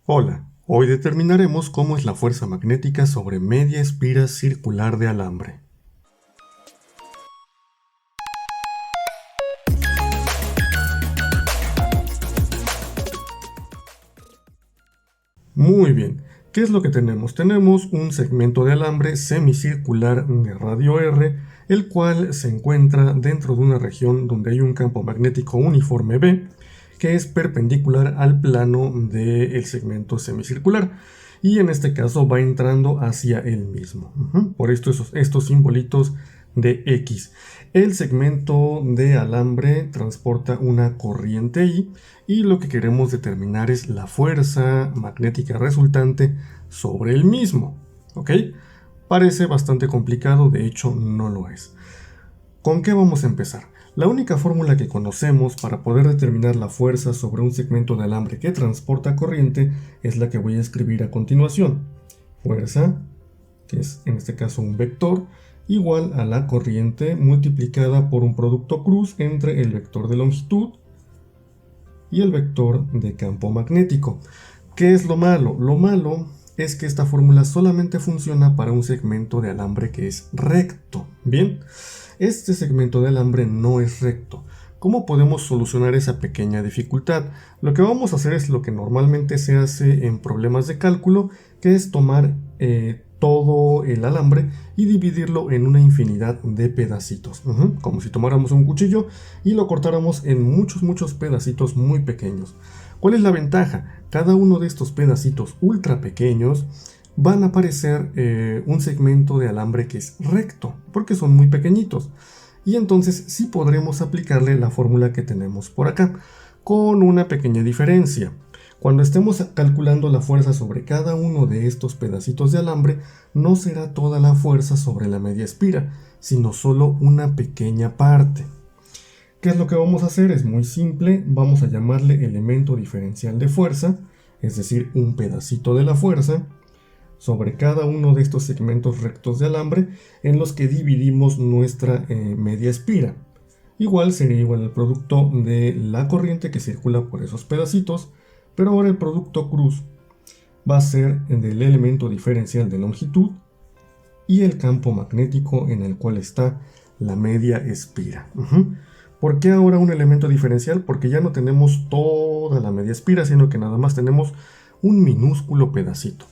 Hola, hoy determinaremos cómo es la fuerza magnética sobre media espira circular de alambre. Muy bien, ¿qué es lo que tenemos? Tenemos un segmento de alambre semicircular de radio R, el cual se encuentra dentro de una región donde hay un campo magnético uniforme B, que es perpendicular al plano del segmento semicircular. Y en este caso va entrando hacia el mismo. Por esto estos simbolitos de X. El segmento de alambre transporta una corriente I y lo que queremos determinar es la fuerza magnética resultante sobre el mismo. ¿Ok? Parece bastante complicado, de hecho no lo es. ¿Con qué vamos a empezar? La única fórmula que conocemos para poder determinar la fuerza sobre un segmento de alambre que transporta corriente es la que voy a escribir a continuación. Fuerza, que es en este caso un vector, igual a la corriente multiplicada por un producto cruz entre el vector de longitud y el vector de campo magnético. ¿Qué es lo malo? Lo malo es que esta fórmula solamente funciona para un segmento de alambre que es recto. Bien, este segmento de alambre no es recto. ¿Cómo podemos solucionar esa pequeña dificultad? Lo que vamos a hacer es lo que normalmente se hace en problemas de cálculo, que es tomar todo el alambre y dividirlo en una infinidad de pedacitos, como si tomáramos un cuchillo y lo cortáramos en muchos pedacitos muy pequeños. ¿Cuál es la ventaja? Cada uno de estos pedacitos ultra pequeños van a parecer un segmento de alambre que es recto, porque son muy pequeñitos. Y entonces sí podremos aplicarle la fórmula que tenemos por acá, con una pequeña diferencia. Cuando estemos calculando la fuerza sobre cada uno de estos pedacitos de alambre, no será toda la fuerza sobre la media espira, sino solo una pequeña parte. ¿Qué es lo que vamos a hacer? Es muy simple, vamos a llamarle elemento diferencial de fuerza, es decir, un pedacito de la fuerza, sobre cada uno de estos segmentos rectos de alambre en los que dividimos nuestra media espira. Igual sería igual al producto de la corriente que circula por esos pedacitos, pero ahora el producto cruz va a ser del elemento diferencial de longitud y el campo magnético en el cual está la media espira. ¿Por qué ahora un elemento diferencial? Porque ya no tenemos toda la media espira, sino que nada más tenemos un minúsculo pedacito.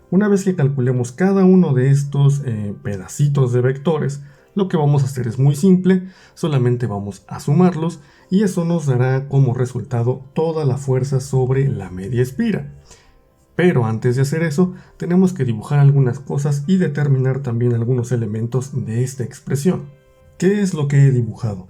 Una vez que calculemos cada uno de estos pedacitos de vectores, lo que vamos a hacer es muy simple, solamente vamos a sumarlos y eso nos dará como resultado toda la fuerza sobre la media espira. Pero antes de hacer eso, tenemos que dibujar algunas cosas y determinar también algunos elementos de esta expresión. ¿Qué es lo que he dibujado?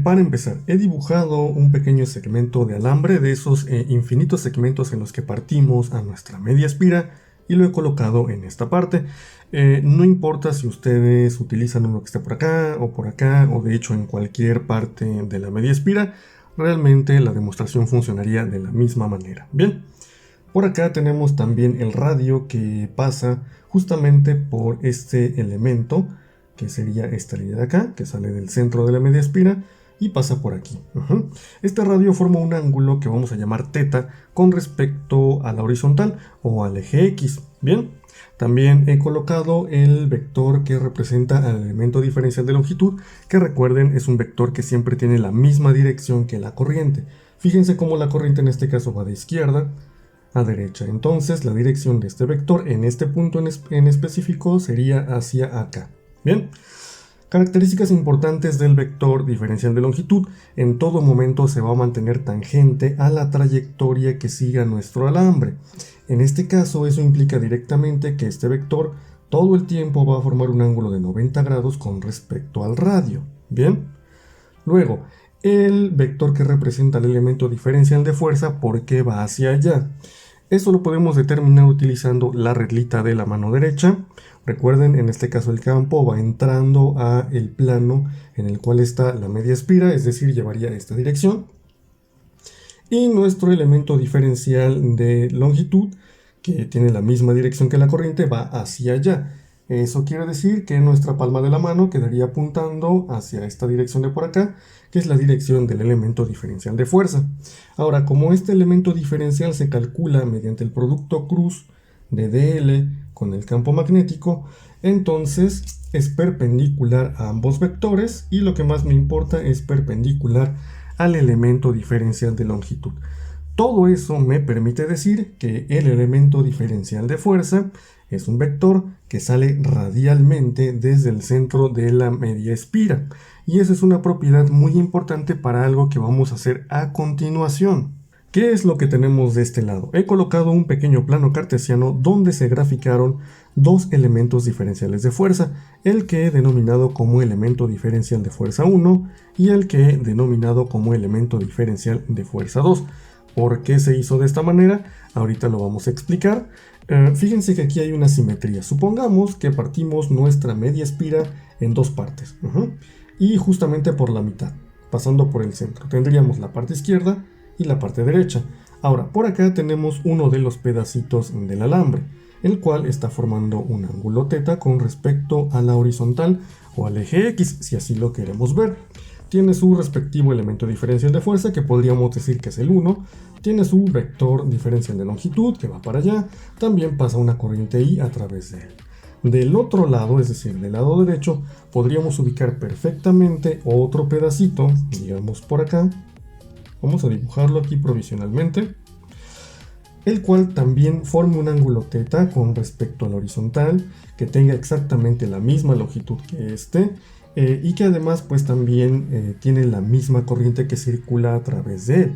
Para empezar, he dibujado un pequeño segmento de alambre de esos infinitos segmentos en los que partimos a nuestra media espira y lo he colocado en esta parte. No importa si ustedes utilizan uno que esté por acá o de hecho en cualquier parte de la media espira, realmente la demostración funcionaría de la misma manera. Bien, por acá tenemos también el radio que pasa justamente por este elemento, que sería esta línea de acá, que sale del centro de la media espira y pasa por aquí. Este radio forma un ángulo que vamos a llamar θ con respecto a la horizontal o al eje X. Bien, también he colocado el vector que representa al elemento diferencial de longitud, que recuerden es un vector que siempre tiene la misma dirección que la corriente. Fíjense cómo la corriente en este caso va de izquierda a derecha. Entonces la dirección de este vector en este punto en específico sería hacia acá. Bien. Características importantes del vector diferencial de longitud. En todo momento se va a mantener tangente a la trayectoria que siga nuestro alambre. En este caso eso implica directamente que este vector todo el tiempo va a formar un ángulo de 90 grados con respecto al radio. Bien. Luego, el vector que representa el elemento diferencial de fuerza, ¿por qué va hacia allá? Eso lo podemos determinar utilizando la reglita de la mano derecha. Recuerden, en este caso el campo va entrando a el plano en el cual está la media espira, es decir, llevaría esta dirección. Y nuestro elemento diferencial de longitud, que tiene la misma dirección que la corriente, va hacia allá. Eso quiere decir que nuestra palma de la mano quedaría apuntando hacia esta dirección de por acá, que es la dirección del elemento diferencial de fuerza. Ahora, como este elemento diferencial se calcula mediante el producto cruz de dl con el campo magnético, entonces es perpendicular a ambos vectores y lo que más me importa es perpendicular al elemento diferencial de longitud. Todo eso me permite decir que el elemento diferencial de fuerza es un vector que sale radialmente desde el centro de la media espira. Y esa es una propiedad muy importante para algo que vamos a hacer a continuación. ¿Qué es lo que tenemos de este lado? He colocado un pequeño plano cartesiano donde se graficaron dos elementos diferenciales de fuerza, el que he denominado como elemento diferencial de fuerza 1 y el que he denominado como elemento diferencial de fuerza 2. ¿Por qué se hizo de esta manera? Ahorita lo vamos a explicar. Fíjense que aquí hay una simetría. Supongamos que partimos nuestra media espira en dos partes. Y justamente por la mitad, pasando por el centro. Tendríamos la parte izquierda y la parte derecha. Ahora, por acá tenemos uno de los pedacitos del alambre, el cual está formando un ángulo θ con respecto a la horizontal o al eje X, si así lo queremos ver. Tiene su respectivo elemento diferencial de fuerza, que podríamos decir que es el 1. Tiene su vector diferencial de longitud, que va para allá. También pasa una corriente I a través de él. Del otro lado, es decir, del lado derecho, podríamos ubicar perfectamente otro pedacito, digamos por acá. Vamos a dibujarlo aquí provisionalmente, el cual también forma un ángulo θ con respecto al horizontal, que tenga exactamente la misma longitud que este, y que además pues también tiene la misma corriente que circula a través de él.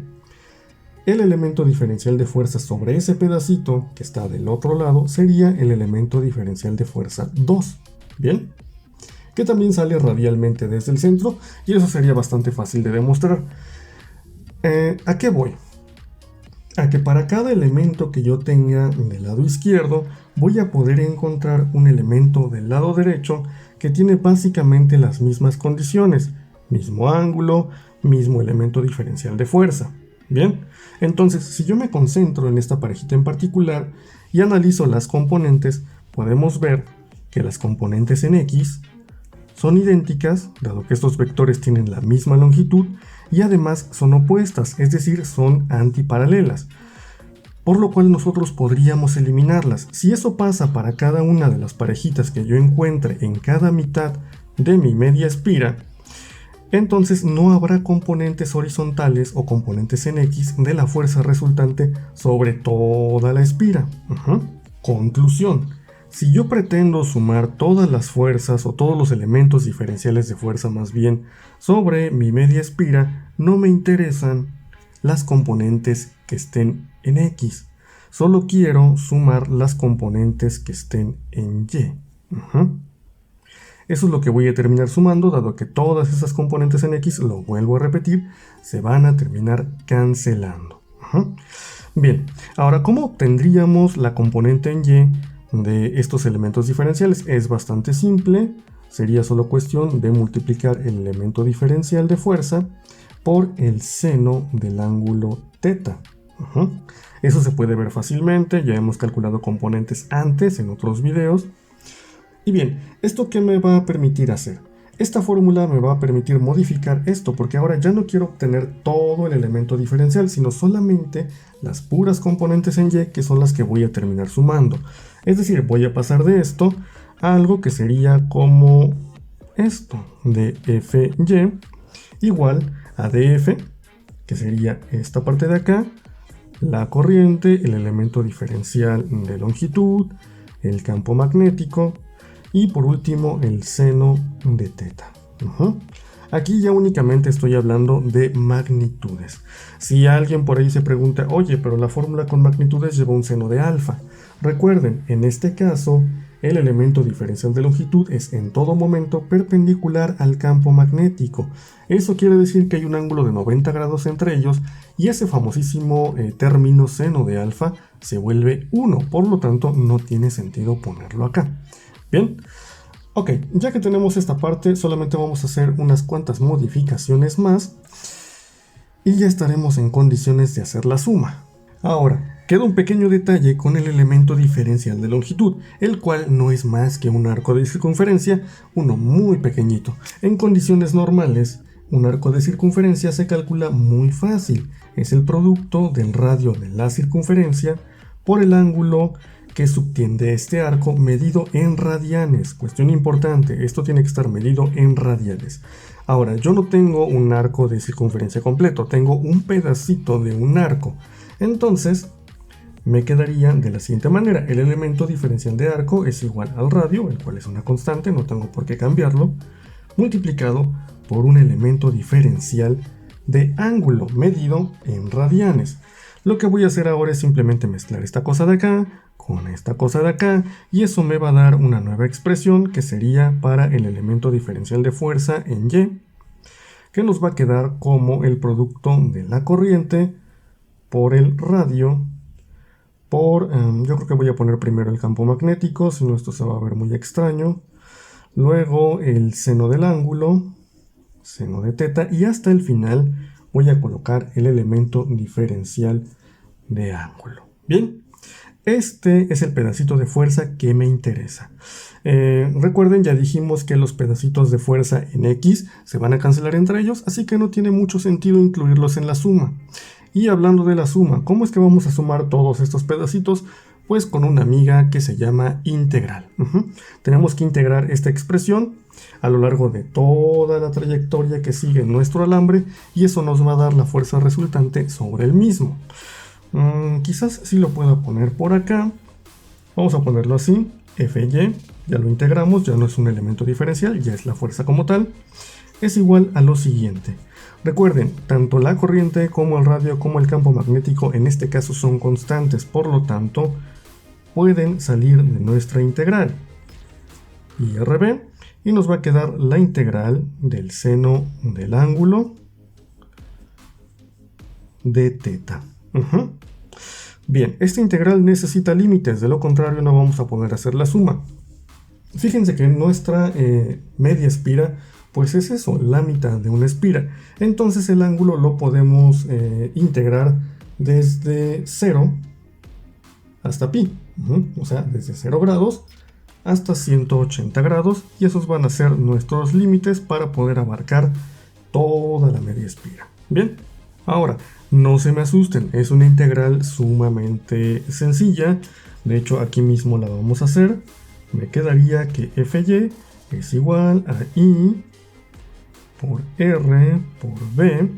El elemento diferencial de fuerza sobre ese pedacito que está del otro lado sería el elemento diferencial de fuerza 2, ¿bien? Que también sale radialmente desde el centro, y eso sería bastante fácil de demostrar. ¿A qué voy? A que para cada elemento que yo tenga del lado izquierdo, voy a poder encontrar un elemento del lado derecho que tiene básicamente las mismas condiciones, mismo ángulo, mismo elemento diferencial de fuerza. Bien, entonces si yo me concentro en esta parejita en particular y analizo las componentes, podemos ver que las componentes en X son idénticas, dado que estos vectores tienen la misma longitud, y además son opuestas, es decir, son antiparalelas, por lo cual nosotros podríamos eliminarlas. Si eso pasa para cada una de las parejitas que yo encuentre en cada mitad de mi media espira, entonces no habrá componentes horizontales o componentes en X de la fuerza resultante sobre toda la espira. Conclusión: si yo pretendo sumar todas las fuerzas o todos los elementos diferenciales de fuerza más bien sobre mi media espira, no me interesan las componentes que estén en X. Solo quiero sumar las componentes que estén en Y. Eso es lo que voy a terminar sumando, dado que todas esas componentes en X, lo vuelvo a repetir, se van a terminar cancelando. Bien, ahora, ¿cómo obtendríamos la componente en Y de estos elementos diferenciales? Es bastante simple, sería solo cuestión de multiplicar el elemento diferencial de fuerza por el seno del ángulo θ. Eso se puede ver fácilmente, ya hemos calculado componentes antes en otros videos. Y bien, ¿esto qué me va a permitir hacer? Esta fórmula me va a permitir modificar esto, porque ahora ya no quiero obtener todo el elemento diferencial, sino solamente las puras componentes en Y, que son las que voy a terminar sumando. Es decir, voy a pasar de esto a algo que sería como esto, de FY igual a DF, que sería esta parte de acá, la corriente, el elemento diferencial de longitud, el campo magnético, y por último el seno de θ. Aquí ya únicamente estoy hablando de magnitudes. Si alguien por ahí se pregunta, oye, pero la fórmula con magnitudes lleva un seno de alfa. Recuerden, en este caso, el elemento diferencial de longitud es en todo momento perpendicular al campo magnético. Eso quiere decir que hay un ángulo de 90 grados entre ellos, y ese famosísimo término seno de alfa se vuelve 1, por lo tanto no tiene sentido ponerlo acá. Bien, ok, ya que tenemos esta parte, solamente vamos a hacer unas cuantas modificaciones más y ya estaremos en condiciones de hacer la suma. Ahora, Queda un pequeño detalle con el elemento diferencial de longitud, el cual no es más que un arco de circunferencia, uno muy pequeñito. En condiciones normales, un arco de circunferencia se calcula muy fácil. Es el producto del radio de la circunferencia por el ángulo que subtiende este arco medido en radianes. Cuestión importante, esto tiene que estar medido en radianes. Ahora, yo no tengo un arco de circunferencia completo, tengo un pedacito de un arco. Entonces, me quedaría de la siguiente manera. El elemento diferencial de arco es igual al radio, el cual es una constante, no tengo por qué cambiarlo, multiplicado por un elemento diferencial de ángulo medido en radianes. Lo que voy a hacer ahora es simplemente mezclar esta cosa de acá con esta cosa de acá, y eso me va a dar una nueva expresión que sería para el elemento diferencial de fuerza en Y, que nos va a quedar como el producto de la corriente por el radio por, yo creo que voy a poner primero el campo magnético, si no esto se va a ver muy extraño, luego el seno del ángulo, seno de teta, y hasta el final voy a colocar el elemento diferencial de ángulo. Bien, este es el pedacito de fuerza que me interesa. Recuerden, ya dijimos que los pedacitos de fuerza en X se van a cancelar entre ellos, así que no tiene mucho sentido incluirlos en la suma. Y hablando de la suma, ¿cómo es que vamos a sumar todos estos pedacitos? Pues con una amiga que se llama integral. Tenemos que integrar esta expresión a lo largo de toda la trayectoria que sigue nuestro alambre, y eso nos va a dar la fuerza resultante sobre el mismo. Quizás sí lo pueda poner por acá. Vamos a ponerlo así, Fy, ya lo integramos, ya no es un elemento diferencial, ya es la fuerza como tal, es igual a lo siguiente. Recuerden, tanto la corriente como el radio como el campo magnético en este caso son constantes, por lo tanto pueden salir de nuestra integral. IRB, y nos va a quedar la integral del seno del ángulo de teta. Bien, esta integral necesita límites, de lo contrario no vamos a poder hacer la suma. Fíjense que nuestra media espira pues es eso, la mitad de una espira. Entonces el ángulo lo podemos integrar desde 0 hasta pi. O sea, desde 0 grados hasta 180 grados. Y esos van a ser nuestros límites para poder abarcar toda la media espira. Bien, ahora, no se me asusten. Es una integral sumamente sencilla. De hecho, aquí mismo la vamos a hacer. Me quedaría que Fy es igual a I por R por B,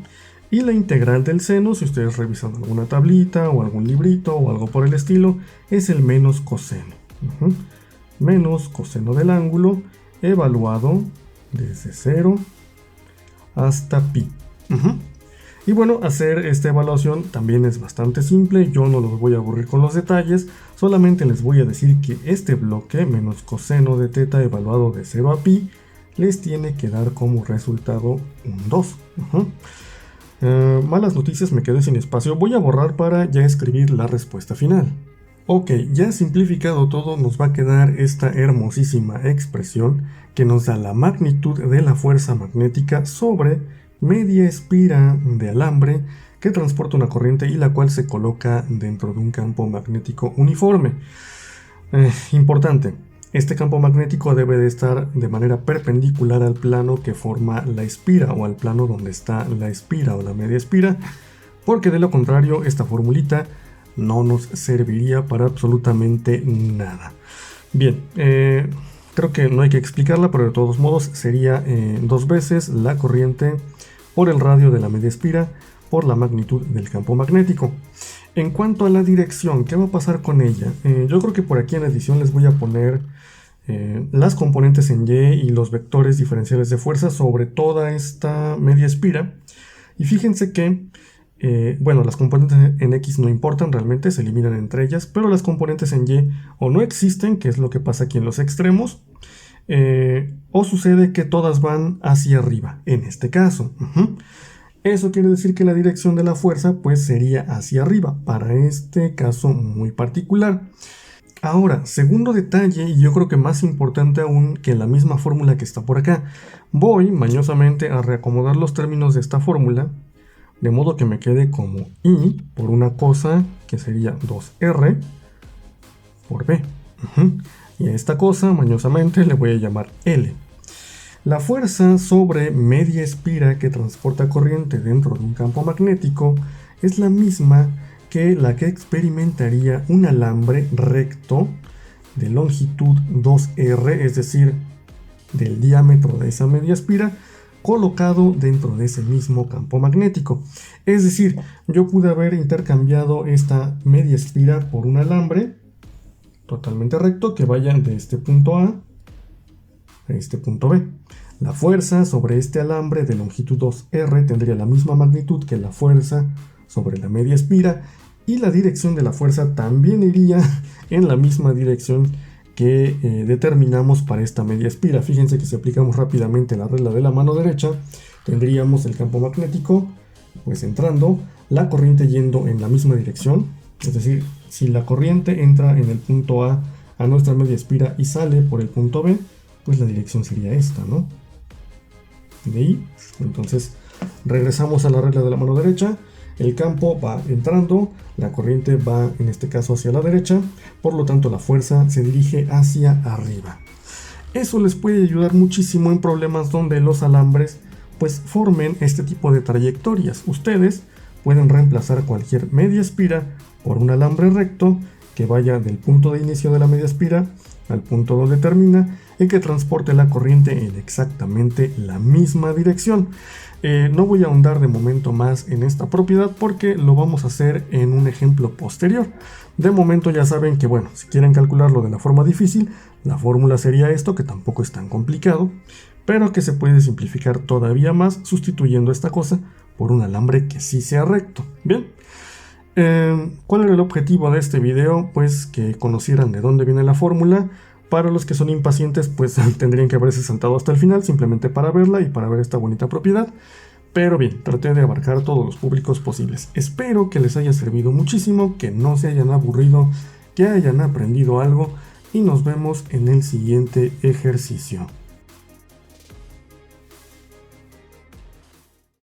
y la integral del seno, si ustedes revisan alguna tablita o algún librito o algo por el estilo, es el menos coseno. Menos coseno del ángulo evaluado desde 0 hasta pi. Y bueno, hacer esta evaluación también es bastante simple, yo no los voy a aburrir con los detalles, solamente les voy a decir que este bloque menos coseno de teta evaluado de 0 a pi les tiene que dar como resultado un 2. Malas noticias, me quedé sin espacio, voy a borrar para ya escribir la respuesta final. Ok, ya simplificado todo, nos va a quedar esta hermosísima expresión que nos da la magnitud de la fuerza magnética sobre media espira de alambre que transporta una corriente y la cual se coloca dentro de un campo magnético uniforme. Importante, este campo magnético debe de estar de manera perpendicular al plano que forma la espira o al plano donde está la espira o la media espira, porque de lo contrario esta formulita no nos serviría para absolutamente nada. Bien, creo que no hay que explicarla, pero de todos modos sería 2 veces la corriente por el radio de la media espira por la magnitud del campo magnético. En cuanto a la dirección, ¿qué va a pasar con ella? Yo creo que por aquí en la edición les voy a poner las componentes en Y y los vectores diferenciales de fuerza sobre toda esta media espira. Y fíjense que bueno, las componentes en X no importan realmente, se eliminan entre ellas, pero las componentes en Y o no existen, que es lo que pasa aquí en los extremos, o sucede que todas van hacia arriba, en este caso. Eso quiere decir que la dirección de la fuerza pues sería hacia arriba, para este caso muy particular. Ahora, segundo detalle, y yo creo que más importante aún que la misma fórmula que está por acá, voy mañosamente a reacomodar los términos de esta fórmula de modo que me quede como I por una cosa que sería 2R por B. Y a esta cosa, mañosamente, le voy a llamar L. La fuerza sobre media espira que transporta corriente dentro de un campo magnético es la misma que la que experimentaría un alambre recto de longitud 2R, es decir, del diámetro de esa media espira, colocado dentro de ese mismo campo magnético. Es decir, yo pude haber intercambiado esta media espira por un alambre totalmente recto que vaya de este punto A a este punto B. La fuerza sobre este alambre de longitud 2R tendría la misma magnitud que la fuerza sobre la media espira, y la dirección de la fuerza también iría en la misma dirección que determinamos para esta media espira. Fíjense que si aplicamos rápidamente la regla de la mano derecha, tendríamos el campo magnético pues entrando, la corriente yendo en la misma dirección. Es decir, si la corriente entra en el punto A nuestra media espira y sale por el punto B, pues la dirección sería esta, ¿no? De ahí, entonces regresamos a la regla de la mano derecha. El campo va entrando, la corriente va en este caso hacia la derecha, por lo tanto la fuerza se dirige hacia arriba. Eso les puede ayudar muchísimo en problemas donde los alambres pues formen este tipo de trayectorias. Ustedes pueden reemplazar cualquier media espira por un alambre recto que vaya del punto de inicio de la media espira al punto donde termina y que transporte la corriente en exactamente la misma dirección. No voy a ahondar de momento más en esta propiedad porque lo vamos a hacer en un ejemplo posterior. De momento ya saben que, bueno, si quieren calcularlo de la forma difícil, la fórmula sería esto, que tampoco es tan complicado, pero que se puede simplificar todavía más sustituyendo esta cosa por un alambre que sí sea recto. Bien, ¿cuál era el objetivo de este video? Pues que conocieran de dónde viene la fórmula. Para los que son impacientes, pues tendrían que haberse saltado hasta el final simplemente para verla y para ver esta bonita propiedad. Pero bien, traté de abarcar todos los públicos posibles. Espero que les haya servido muchísimo, que no se hayan aburrido, que hayan aprendido algo, y nos vemos en el siguiente ejercicio.